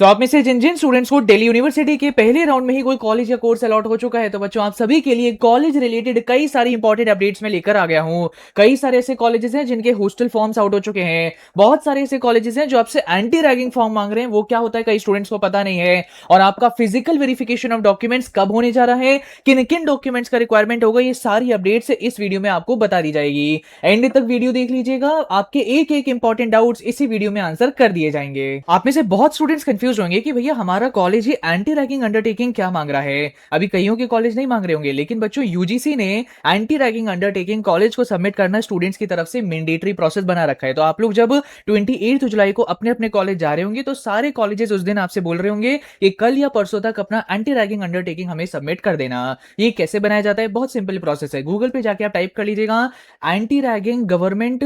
सो आप में से जिन जिन स्टूडेंट्स को दिल्ली यूनिवर्सिटी के पहले राउंड में ही कोई कॉलेज या कोर्स अलॉट हो चुका है, तो बच्चों आप सभी के लिए कॉलेज रिलेटेड कई सारी इंपॉर्टेंट अपडेट्स में लेकर आ गया हूं। कई सारे ऐसे कॉलेजेस हैं जिनके हॉस्टल फॉर्म्स आउट हो चुके हैं। बहुत सारे ऐसे कॉलेजेस हैं जो आपसे एंटी रैगिंग फॉर्म मांग रहे हैं। वो क्या होता है कई स्टूडेंट्स को पता नहीं है। और आपका फिजिकल वेरिफिकेशन ऑफ डॉक्यूमेंट्स कब होने जा रहा है, किन किन डॉक्यूमेंट्स का रिक्वायरमेंट होगा, ये सारी अपडेट्स इस वीडियो में आपको बता दी जाएगी। एंड तक वीडियो देख लीजिएगा, आपके एक एक इंपॉर्टेंट डाउट्स इसी वीडियो में आंसर कर दिए जाएंगे। आप में से बहुत स्टूडेंट्स कंफ्यूज होंगे कि भैया हमारा कॉलेज ही एंटी रैगिंग अंडरटेकिंग क्या मांग रहा है। अभी कईयों के कॉलेज नहीं मांग रहे होंगे, लेकिन बच्चों यूजीसी ने एंटी रैगिंग अंडरटेकिंग कॉलेज को सबमिट करना स्टूडेंट्स की तरफ से मैंडेटरी प्रोसेस बना रखा है। तो आप लोग जब 28 जुलाई को अपने अपने कॉलेज जा रहे होंगे, तो सारे कॉलेजेस उस दिन आपसे बोल रहे होंगे कि कल या परसों तक अपना एंटी रैगिंग अंडरटेकिंग हमें सबमिट कर देना। ये कैसे बनाया जाता है, बहुत सिंपल प्रोसेस है। गूगल पे जाके आप टाइप कर लीजिएगा anti ragging government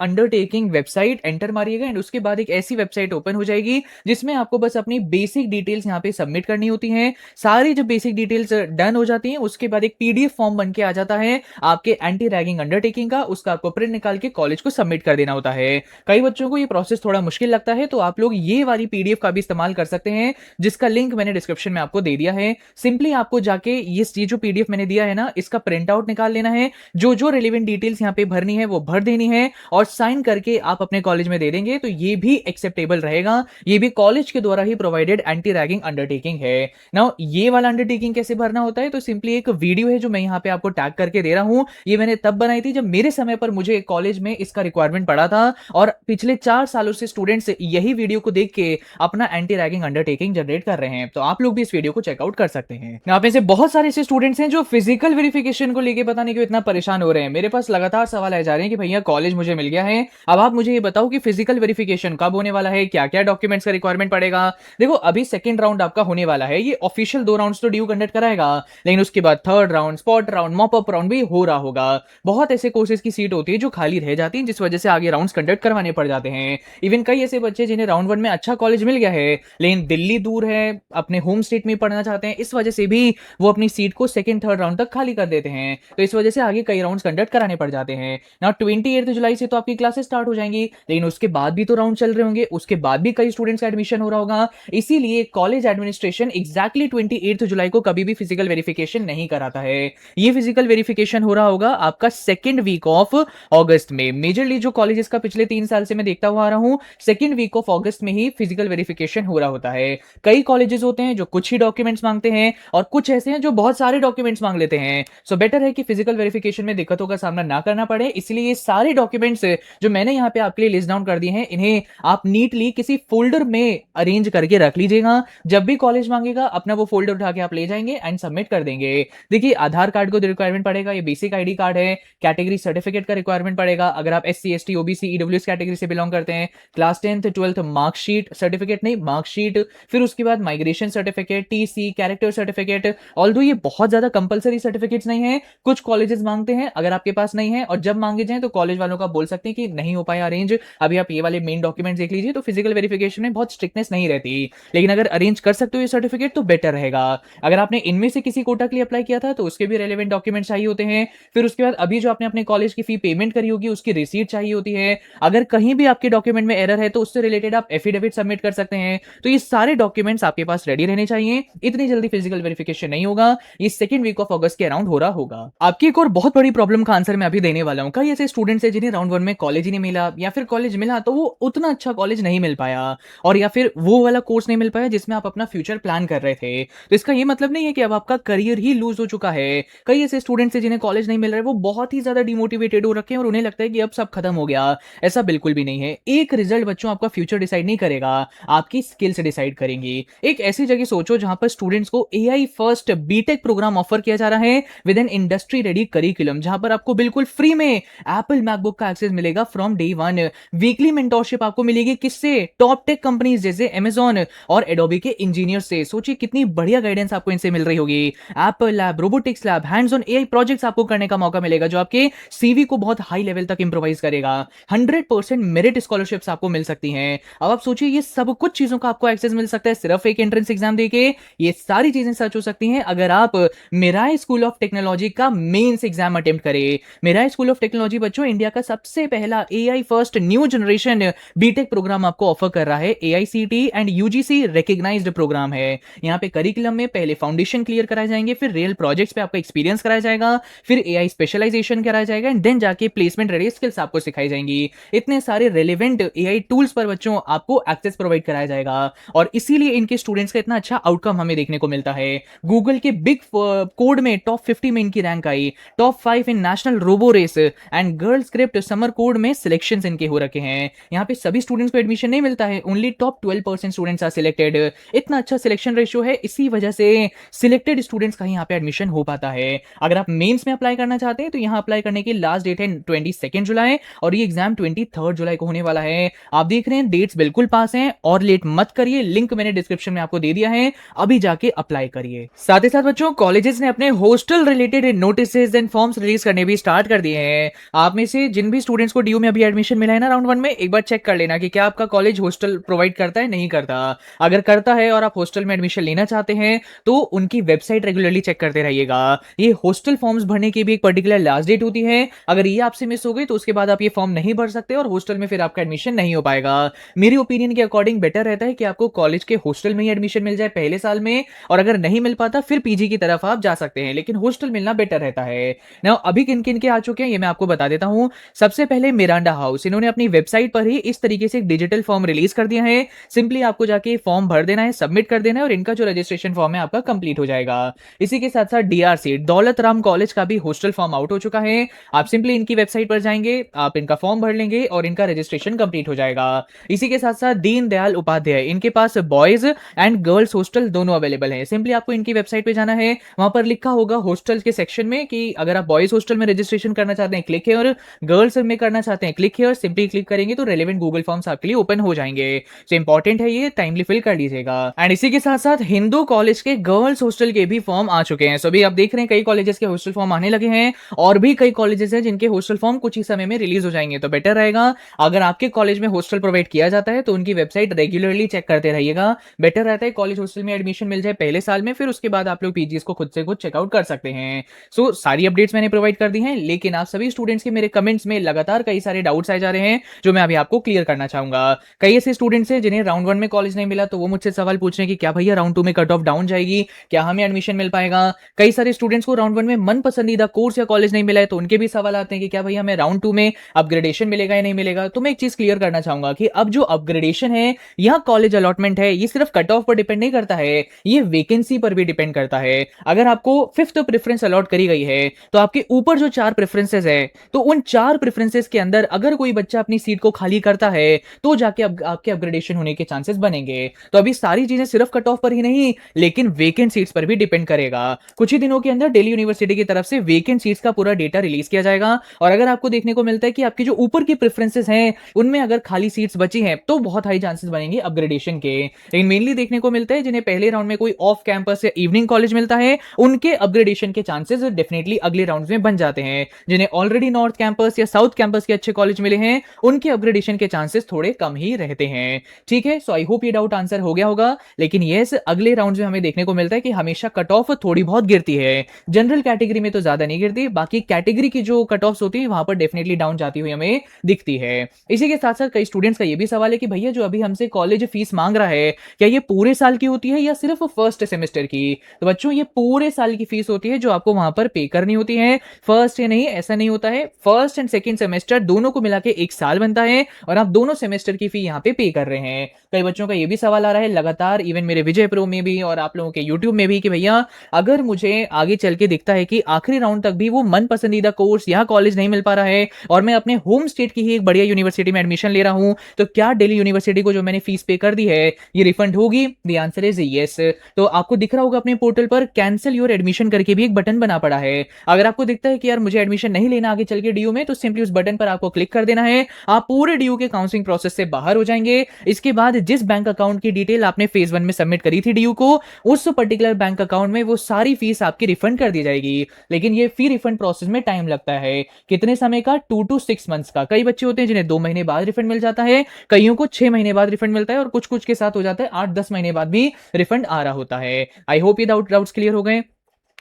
undertaking website, enter मारिएगा एंड उसके बाद एक ऐसी वेबसाइट ओपन हो जाएगी जिसमें आपको बस अपनी बेसिक डिटेल्स यहां पे सबमिट करनी होती हैं। सारी जब बेसिक डिटेल्स डन हो जाती हैं, उसके बाद एक पीडीएफ फॉर्म बन के आ जाता है आपके एंटी रैगिंग अंडरटेकिंग का। उसका आपको प्रिंट निकाल के कॉलेज को सबमिट कर देना होता है। कई बच्चों को ये प्रोसेस थोड़ा मुश्किल लगता है, तो आप लोग ये वाली पीडीएफ का भी इस्तेमाल कर सकते हैं, जिसका लिंक मैंने डिस्क्रिप्शन में आपको दे दिया है। सिंपली आपको जाके ये जो पीडीएफ मैंने दिया है ना, इसका प्रिंट आउट निकाल लेना है। जो जो रिलेवेंट डिटेल्स यहाँ पे भरनी है वो भर देनी है और साइन करके आप अपने कॉलेज में दे देंगे, तो ये भी एक्सेप्टेबल रहेगा। ये भी कॉलेज के द्वारा ही प्रोवाइडेड एंटी रैगिंग अंडरटेकिंग है। नाउ ये वाला अंडरटेकिंग कैसे भरना होता है, तो सिंपली एक वीडियो है जो मैं यहाँ पे आपको टैग करके दे रहा हूं। ये मैंने तब बनाई थी जब मेरे समय पर मुझे कॉलेज में इसका रिक्वायरमेंट पड़ा था, और पिछले 4 सालों से स्टूडेंट्स यही वीडियो को देख के अपना एंटी रैगिंग अंडरटेकिंग जनरेट कर रहे हैं। तो आप लोग भी इस वीडियो को चेकआउट कर सकते हैं। आप में से बहुत सारे ऐसे स्टूडेंट्स हैं जो फिजिकल वेरिफिकेशन को लेके पता नहीं क्यों इतना परेशान हो रहे हैं। मेरे पास लगातार सवाल आ जा रहे हैं कि भैया कॉलेज मुझे मिल गया है, अब आप मुझे ये बताओ कि फिजिकल वेरिफिकेशन कब होने वाला है, क्या क्या डॉक्यूमेंट्स का रिक्वायरमेंट पड़ेगा। देखो अभी सेकंड राउंड आपका होने वाला है। ये ऑफिशियल 2 राउंड्स तो ड्यू कंडक्ट कराएगा, लेकिन उसके बाद third round, spot round, mop up round भी हो रहा होगा। बहुत ऐसे कोर्सेज की सीट होती है जो खाली रह जाती है, जिस वजह से आगे राउंड्स कंडक्ट करवाने पड़ जाते हैं। इवन कई ऐसे बच्चे जिन्हें राउंड 1 में अच्छा कॉलेज मिल गया है, लेकिन दिल्ली दूर है, अपने होम स्टेट में पढ़ना चाहते हैं, इस वजह से भी वो अपनी सीट को सेकंड थर्ड राउंड तक खाली कर देते हैं। तो इस वजह से आगे कई राउंड्स कंडक्ट कराने पड़ जाते हैं ना। 28 जुलाई से तो आपकी क्लासेस स्टार्ट हो जाएंगी, लेकिन उसके बाद भी तो राउंड चल रहे होंगे, उसके बाद भी कई स्टूडेंट्स का एडमिशन हो रहा होगा। इसीलिए कॉलेज एडमिनिस्ट्रेशन एग्जैक्टली 28 जुलाई को कभी भी फिजिकल वेरिफिकेशन नहीं कराता है। ये फिजिकल वेरिफिकेशन हो रहा होगा आपका सेकंड वीक ऑफ अगस्त में। मेजरली जो कॉलेजेस का पिछले 3 साल से मैं देखता हुआ आ रहा हूं, सेकंड वीक ऑफ अगस्त में ही फिजिकल वेरिफिकेशन हो रहा होता है। कई कॉलेजेस होते हैं जो कुछ ही डॉक्यूमेंट्स मांगते हैं, और कुछ ऐसे हैं जो बहुत सारे डॉक्यूमेंट्स मांग लेते हैं। सो बेटर है कि फिजिकल वेरिफिकेशन में दिक्कतों का सामना ना करना पड़े। इसलिए ये सारे डॉक्यूमेंट्स जो मैंने यहां पे आपके लिए लिस्ट डाउन कर दिए हैं, इन्हें आप नीटली किसी फोल्डर में अरेंज करके रख लीजिएगा। जब भी कॉलेज मांगेगा अपना वो फोल्डर उठा के आप ले जाएंगे एंड सबमिट कर देंगे। देखिए आधार कार्ड को रिक्वायरमेंट पड़ेगा, ये बेसिक आईडी कार्ड है। कैटेगरी सर्टिफिकेट का रिक्वायरमेंट पड़ेगा, अगर आप SC ST OBC EWS category से बिलोंग करते हैं। Class 10th 12th marksheet, certificate नहीं मार्कशीट। फिर उसके बाद migration certificate, TC, character certificate. Although ये बहुत ज्यादा कंपलसरी सर्टिफिकेट्स नहीं है, कुछ कॉलेजेस मांगते हैं, अगर आपके पास नहीं है और जब मांगे जाए तो कॉलेज वालों का बोल सकते हैं कि नहीं हो पाया अरेंज। अभी आप ये वाले मेन डॉक्यूमेंट्स देख लीजिए, तो फिजिकल वेरिफिकेशन में बहुत स्ट्रिक्टनेस नहीं रहती, लेकिन अगर अरेंज कर सकते हो ये सर्टिफिकेट तो बेटर रहेगा। अगर आपने इनमें से किसी कोटा के लिए अप्लाई किया था तो उसके भी रेलेवेंट डॉक्यूमेंट्स चाहिए होते हैं। फिर उसके बाद अभी जो आपने अपने कॉलेज की फी पेमेंट करी होगी उसकी रिसीट चाहिए होती है। अगर कहीं भी आपके डॉक्यूमेंट में एरर है तो उससे रिलेटेड आप एफिडेविट सबमिट कर सकते हैं। तो ये सारे डॉक्यूमेंट्स आपके पास रेडी रहने चाहिए। इतनी जल्दी फिजिकल वेरिफिकेशन नहीं होगा, ये सेकंड वीक ऑफ अगस्त के अराउंड हो रहा होगा। आपकी एक और बहुत बड़ी प्रॉब्लम का आंसर मैं अभी देने वाला हूं। कई ऐसे स्टूडेंट्स हैं जिन्हें राउंड 1 में कॉलेज ही नहीं मिला, या फिर कॉलेज मिला तो वो उतना अच्छा कॉलेज नहीं मिल पाया, और या फिर वो वाला कोर्स नहीं मिल पाया जिसमें आप अपना फ्यूचर प्लान कर रहे थे। तो इसका ये मतलब नहीं है कि अब आपका करियर ही लूज हो चुका है। कई ऐसे स्टूडेंट्स हैं जिन्हें कॉलेज नहीं मिल रहा है, वो बहुत ही ज्यादा डिमोटिवेटेड हो रखे हैं और उन्हें लगता है कि अब सब खत्म हो गया। ऐसा बिल्कुल भी नहीं है। एक रिजल्ट बच्चों आपका फ्यूचर डिसाइड नहीं करेगा, आपकी स्किल्स डिसाइड करेंगी। एक ऐसी जगह सोचो जहां पर स्टूडेंट्स को AI first BTech program offer किया जा रहा है with an industry ready curriculum, जहां पर आपको बिल्कुल फ्री में एप्पल मैकबुक का एक्सेस मिलेगा फ्रॉम डे 1। वीकली मेंटोरशिप आपको मिलेगी, किससे? टॉप टेक कंपनीज जैसे अमेजॉन और एडोबी के इंजीनियर से। सोचिए कितनी बढ़िया गाइडेंस आपको इनसे मिल रही होगी। Apple lab, robotics lab, hands on AI projects आपको करने का मौका मिलेगा, जो आपके सीवी को बहुत हाई लेवल तक इंप्रोवाइज करेगा। 100% मेरिट स्कॉलरशिप्स आपको मिल सकती हैं। अब आप सोचिए ये सब कुछ चीजों का आपको एक्सेस मिल सकता है सिर्फ एक एंट्रेंस एग्जाम देके। ये सारी चीजें सच हो सकती हैं अगर आप मेराई स्कूल ऑफ टेक्नोलॉजी का मेंस एग्जाम अटेम्प्ट करें। मेराई स्कूल ऑफ टेक्नोलॉजी बच्चों इंडिया का सबसे पहला AI first new generation BTech program आपको ऑफर कर रहा है। AICTE and UGC recognised program है। यहाँ पे करिकुलम में पहले फाउंडेशन क्लियर कराए जाएंगे, फिर रियल प्रोजेक्ट्स पे आपका एक्सपीरियंस कराया जाएगा, फिर एआई स्पेशलाइजेशन कराया जाएगा एंड देन जाके प्लेसमेंट रेडी स्किल्स आपको सिखाई जाएंगी। इतने सारे रेलेवेंट एआई टूल्स पर बच्चों आपको एक्सेस प्रोवाइड कराया जाएगा और इसीलिए इनके स्टूडेंट्स का इतना अच्छा आउटकम हमें देखने को मिलता है। गूगल के बिग कोड में टॉप 50 में इनकी रैंक आई, top 5 in National Robo Race and GirlScript Summer Code में सिलेक्शंस इनके हो रखे हैं। यहाँ पे सभी स्टूडेंट्स को एडमिशन नहीं मिलता है, only top 12% students are selected. इतना अच्छा सिलेक्शन रेशियो है, इसी वजह से सिलेक्टेड स्टूडेंट्स का यहाँ पे एडमिशन हो पाता है। अगर आप मेंस में अप्लाई करना चाहते हैं तो यहाँ अप्लाई करने की लास्ट डेट है 22 जुलाई और ये एग्जाम 23 जुलाई को होने वाला है। आप देख रहे हैं डेट्स बिल्कुल पास हैं और लेट मत करिए, लिंक मैंने डिस्क्रिप्शन में आपको दे दिया है, अभी जाके अप्लाई करिए। साथ ही साथ बच्चों कॉलेजेस ने अपने hostel related notices and forms release करने भी स्टार्ट कर दिए हैं। आप में से जिन भी स्टूडेंट्स को डीयू में अभी एडमिशन मिला है ना राउंड 1 में, एक बार चेक कर लेना कि क्या आपका कॉलेज हॉस्टल प्रोवाइड करता है, नहीं करता। अगर करता है और आप हॉस्टल में एडमिशन लेना चाहते हैं तो उनकी वेबसाइट रेगुलरली चेक करते रहिएगा। ये हॉस्टल फॉर्म्स भरने की भी एक पर्टिकुलर लास्ट डेट होती है, अगर ये आपसे मिस हो गई तो उसके बाद आप ये फॉर्म नहीं भर सकते और हॉस्टल में फिर आपका एडमिशन नहीं हो पाएगा। मेरी ओपिनियन के अकॉर्डिंग बेटर रहता है कि आपको कॉलेज के हॉस्टल में ही एडमिशन मिल जाए पहले साल में, और अगर नहीं मिल पाता फिर पीजी की तरफ आप जा सकते हैं, लेकिन हॉस्टल मिलना बेटर रहता है ना। अभी किन किन के आ चुके हैं ये मैं आपको बता देता हूं। सबसे पहले मिरांडा हाउस, इन्होंने अपनी वेबसाइट पर ही इस तरीके से एक डिजिटल फॉर्म रिलीज कर दिया है। सिंपली आपको जाके फॉर्म भर देना है, सबमिट कर देना है और इनका जो रजिस्ट्रेशन फॉर्म है आपका कंप्लीट हो जाएगा। इसी के साथ साथ डीआरसी दौलत राम कॉलेज का भी हॉस्टल फॉर्म आउट हो चुका है। आप सिंपली इनकी वेबसाइट पर जाएंगे, आप इनका फॉर्म भर लेंगे और इनका रजिस्ट्रेशन कंप्लीट हो जाएगा। इसी के साथ साथ दीन दयाल उपाध्याय, इनके पास बॉयज एंड गर्ल्स हॉस्टल दोनों अवेलेबल है। सिंपली आपको इनकी वेबसाइट पे जाना है, वहां पर लिखा होगा हॉस्टल के सेक्शन में कि अगर आप बॉयज हॉस्टल में रजिस्ट्रेशन करना चाहते हैं क्लिक हियर, गर्ल्स में करना चाहते हैं क्लिक हियर। सिंपली क्लिक करेंगे तो रेलेवेंट गूगल फॉर्म्स आपके लिए ओपन हो जाएंगे। तो इंपॉर्टेंट है, ये टाइमली फिल कर लीजिएगा। एंड इसी के साथ साथ हिंदू कॉलेज के गर्ल्स हॉस्टल के भी फॉर्म आ चुके हैं। सो अभी आप देख रहे हैं कई कॉलेजेस के हॉस्टल फॉर्म आने लगे हैं और भी कई कॉलेजेस हैं जिनके हॉस्टल फॉर्म कुछ ही समय में रिलीज हो जाएंगे। तो बेटर रहेगा अगर आपके कॉलेज में हॉस्टल प्रोवाइड किया जाता है तो उनकी वेबसाइट रेगुलरली चेक करते रहिएगा। बेटर रहता है कॉलेज हॉस्टल में एडमिशन मिल जाए पहले साल में, फिर उसके बाद आप लोग पीजीएस को खुद से खुद चेकआउट कर सकते हैं। सो सारी अपडेट्स मैंने प्रोवाइड कर दी हैं, लेकिन आप सभी स्टूडेंट्स के मेरे कमेंट्स में लगातार कई सारे डाउट्स आए जा रहे हैं जो मैं अभी आपको क्लियर करना चाहूंगा। कई ऐसे स्टूडेंट्स हैं जिन्हें राउंड 1 में कॉलेज नहीं मिला तो वो मुझसे सवाल पूछ रहे हैं कि क्या भैया राउंड 2 में कट ऑफ डाउन जाएगी, क्या हमें एडमिशन मिल पाएगा। कई सारे स्टूडेंट्स को राउंड 1 में मन पसंदीदा कोर्स या कॉलेज नहीं मिला है तो उनके भी सवाल आते हैं कि क्या भैया हमें राउंड 2 में अपग्रेडेशन मिलेगा या नहीं मिलेगा। तो मैं एक चीज क्लियर करना चाहूंगा कि अब जो अपग्रेडेशन है या कॉलेज अलॉटमेंट है, ये सिर्फ कट ऑफ पर डिपेंड नहीं करता है, ये वैकेंसी पर भी डिपेंड करता है। अगर आपको 5th प्रेफरेंस अलॉट करी गई है तो आपके ऊपर जो 4 प्रेफरेंसेस है, तो उन 4 प्रेफरेंसेस के अंदर अगर कोई बच्चा अपनी सीट को खाली करता है तो जाके आपके अपग्रेडेशन होने के चांसेस बनेंगे। तो अभी सारी चीजें सिर्फ कट ऑफ पर ही नहीं लेकिन वेकेंट सीट्स पर भी डिपेंड करेगा। कुछ ही दिनों के अंदर दिल्ली यूनिवर्सिटी की तरफ से वेकेंट सीट्स का पूरा डेटा रिलीज किया जाएगा और अगर आपको देखने को मिलता है कि आपकी जो ऊपर की प्रेफरेंसेस हैं उनमें अगर खाली सीट्स बची हैं तो बहुत हाई चांसेस बनेंगे अपग्रेडेशन के। लेकिन मेनली देखने को मिलता है जिन्हें पहले राउंड में कोई ऑफ कैंपस या इवनिंग कॉलेज मिलता है उनके अपग्रेडेशन के चांसेस डेफिनेटली अगले राउंड में बन जाते हैं। जिन्हें ऑलरेडी नॉर्थ कैंपस या साउथ कैंपस के अच्छे कॉलेज मिले हैं उनके अपग्रेडेशन के चांसेस थोड़े कम ही रहते हैं। ठीक है, सो आई होप ये डाउट आंसर हो गया होगा। लेकिन यस, अगले राउंड में हमें देखने को मिलता है कि हमेशा कट ऑफ थोड़ी बहुत गिरती है। जनरल कैटेगरी में तो ज्यादा नहीं गिरती, बाकी कैटेगरी की जो कट ऑफ्स होती है वहां पर डेफिनेटली डाउन जाती हुई हमें दिखती है। इसी के साथ साथ कई स्टूडेंट्स का ये भी सवाल है कि भैया जो अभी हमसे कॉलेज फीस मांग रहा है क्या ये पूरे साल की होती है या सिर्फ फर्स्ट सेमेस्टर की। तो बच्चों ये पूरे साल की फीस होती है जो आपको वहां पर पे करनी होती है, फर्स्ट या नहीं ऐसा नहीं होता है। फर्स्ट एंड सेकंड सेमेस्टर दोनों को मिला के 1 साल बनता है और आप दोनों सेमेस्टर की फी यहाँ पे कर रहे हैं। कई बच्चों का ये भी सवाल आ रहा है लगातार, इवन मेरे विजय प्रो में भी और आप लोगों के यूट्यूब में भी, कि भैया अगर मुझे आगे चल के दिखता है कि आखिरी राउंड तक भी वो मन पसंदीदा कोर्स या कॉलेज नहीं मिल पा रहा है और मैं अपने होम स्टेट की ही एक बढ़िया यूनिवर्सिटी में एडमिशन ले रहा हूं, तो क्या दिल्ली यूनिवर्सिटी को जो मैंने फीस पे कर दी है ये रिफंड होगी? The answer is yes. तो आपको दिख रहा होगा अपने पोर्टल पर कैंसिल योर एडमिशन करके भी एक बटन बना पड़ा है। अगर आपको दिखता है कि यार मुझे एडमिशन नहीं लेना आगे चल के डीयू में, तो सिंपली उस बटन पर आपको क्लिक कर देना है, आप पूरे डीयू के काउंसलिंग प्रोसेस से बाहर हो जाएंगे। इसके बाद जिस बैंक अकाउंट की डिटेल आपने फेज 1 में सबमिट करी थी डीयू को, उस पर्टिकुलर बैंक अकाउंट में वो सारी फीस आपकी रिफंड कर दी जाएगी। लेकिन ये फी रिफंड प्रोसेस में टाइम लगता है, कितने समय का? 2 to 6 मंथ्स का। कई बच्चे होते हैं जिन्हें 2 महीने बाद रिफंड मिल जाता है, कईयों को 6 महीने बाद रिफंड मिलता है और कुछ कुछ के साथ हो जाता है 8-10 महीने बाद भी रिफंड आ रहा होता है। आई होप ये डाउट्स क्लियर हो गए।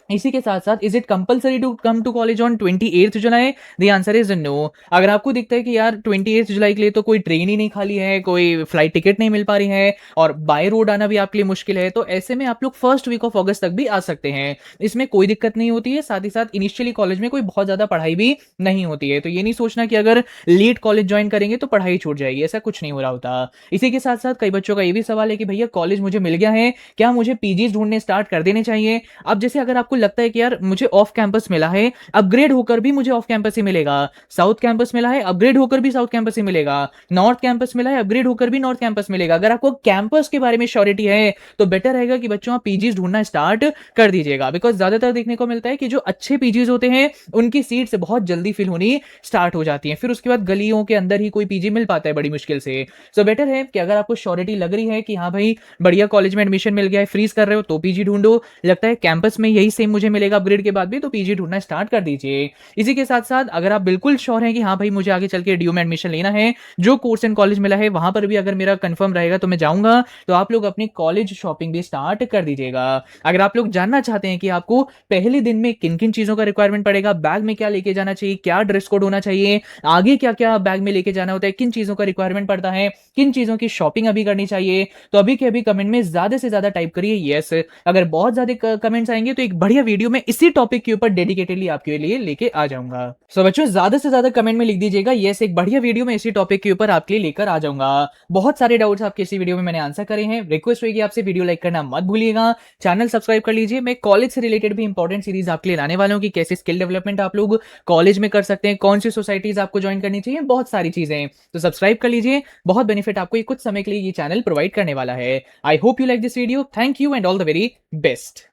इसी के साथ-साथ is it compulsory to come to college on 28th July? The answer is no. अगर आपको दिखता है कि यार 28th जुलाई के लिए तो कोई ट्रेन ही नहीं खाली है, कोई फ्लाइट टिकट नहीं मिल पा रही है और बाय रोड आना भी आपके लिए मुश्किल है, तो ऐसे में आप लोग फर्स्ट वीक ऑफ अगस्त तक भी आ सकते हैं। इसमें कोई दिक्कत नहीं होती है, साथ ही साथ इनिशियली कॉलेज में कोई बहुत ज़्यादा पढ़ाई भी नहीं होती है। तो ये नहीं सोचना कि अगर लेट कॉलेज जॉइन करेंगे तो पढ़ाई छूट जाएगी, ऐसा कुछ नहीं हो रहा होता। इसी के साथ-साथ कई बच्चों का ये भी सवाल है कि भैया कॉलेज मुझे मिल गया है, क्या मुझे पीजीज़ ढूँढने स्टार्ट कर देने चाहिए? अब जैसे अगर आपको लगता है कि यार मुझे ऑफ कैंपस मिला है, अपग्रेड होकर भी मुझे ऑफ कैंपस ही मिलेगा, साउथ कैंपस मिला है, अपग्रेड होकर भी साउथ कैंपस ही मिलेगा, नॉर्थ कैंपस मिला है, अपग्रेड होकर भी नॉर्थ कैंपस मिलेगा। अगर आपको कैंपस के बारे में श्योरिटी है, तो बेटर रहेगा कि बच्चों आप पीजीज ढूंढना स्टार्ट कर दीजिएगा, बिकॉज ज्यादातर देखने को मिलता है कि जो अच्छे पीजीज होते हैं उनकी सीट्स बहुत जल्दी फिल होनी स्टार्ट हो जाती हैं, फिर उसके बाद गलियों के अंदर ही कोई पीजी मिल पाता है बड़ी मुश्किल से। सो बेटर है कि अगर आपको श्योरिटी लग रही है कि हाँ भाई बढ़िया कॉलेज में एडमिशन मिल गया है, फ्रीज कर रहे हो तो पीजी ढूंढो, लगता है कैंपस में यही सेम मुझे मिलेगा अपग्रेड के बाद भी, तो पीजी ढूंढना स्टार्ट कर दीजिए। इसी के साथ साथ अगर आप बिल्कुल श्योर हैं कि हाँ भाई मुझे आगे चल के डीयू में एडमिशन लेना है, जो कोर्स एंड कॉलेज मिला है वहां पर भी अगर मेरा कंफर्म रहेगा तो मैं जाऊंगा, तो आप लोग अपनी कॉलेज शॉपिंग भी स्टार्ट कर दीजिएगा। अगर आप लोग जानना चाहते हैं कि आपको पहले दिन में किन किन चीजों का रिक्वायरमेंट पड़ेगा, बैग में क्या लेके जाना चाहिए, क्या ड्रेस कोड होना चाहिए, आगे क्या क्या बैग में लेके जाना होता है, किन चीजों का रिक्वायरमेंट पड़ता है, किन चीजों की शॉपिंग अभी करनी चाहिए, तो अभी के अभी कमेंट में ज्यादा से ज्यादा टाइप करिए यस। अगर बहुत ज्यादा कमेंट्स आएंगे तो एक बढ़िया वीडियो में इसी टॉपिक के ऊपर डेडिकेटेडली आपके लिए लेके आ जाऊंगा। सो बच्चों ज्यादा से ज्यादा कमेंट में लिख दीजिएगा यस, एक बढ़िया वीडियो में इसी टॉपिक के ऊपर आपके लिए लेकर आ जाऊंगा। बहुत सारे डाउट्स आपके इसी वीडियो में मैंने आंसर करे हैं। रिक्वेस्ट होगी आपसे वीडियो लाइक करना मत भूलिएगा, चैनल सब्सक्राइब कर लीजिए। मैं कॉलेज से रिलेटेड भी इंपॉर्टेंट सीरीज आपके लिए लाने वाला हूं कि कैसे स्किल डेवलपमेंट आप लोग कॉलेज में कर सकते हैं, कौन सी सोसाइटीज आपको ज्वाइन करनी चाहिए, बहुत सारी चीजें। तो सब्सक्राइब कर लीजिए, बहुत बेनिफिट आपको कुछ समय के लिए ये चैनल प्रोवाइड करने वाला है। I hope you like this video, thank you and all the very best.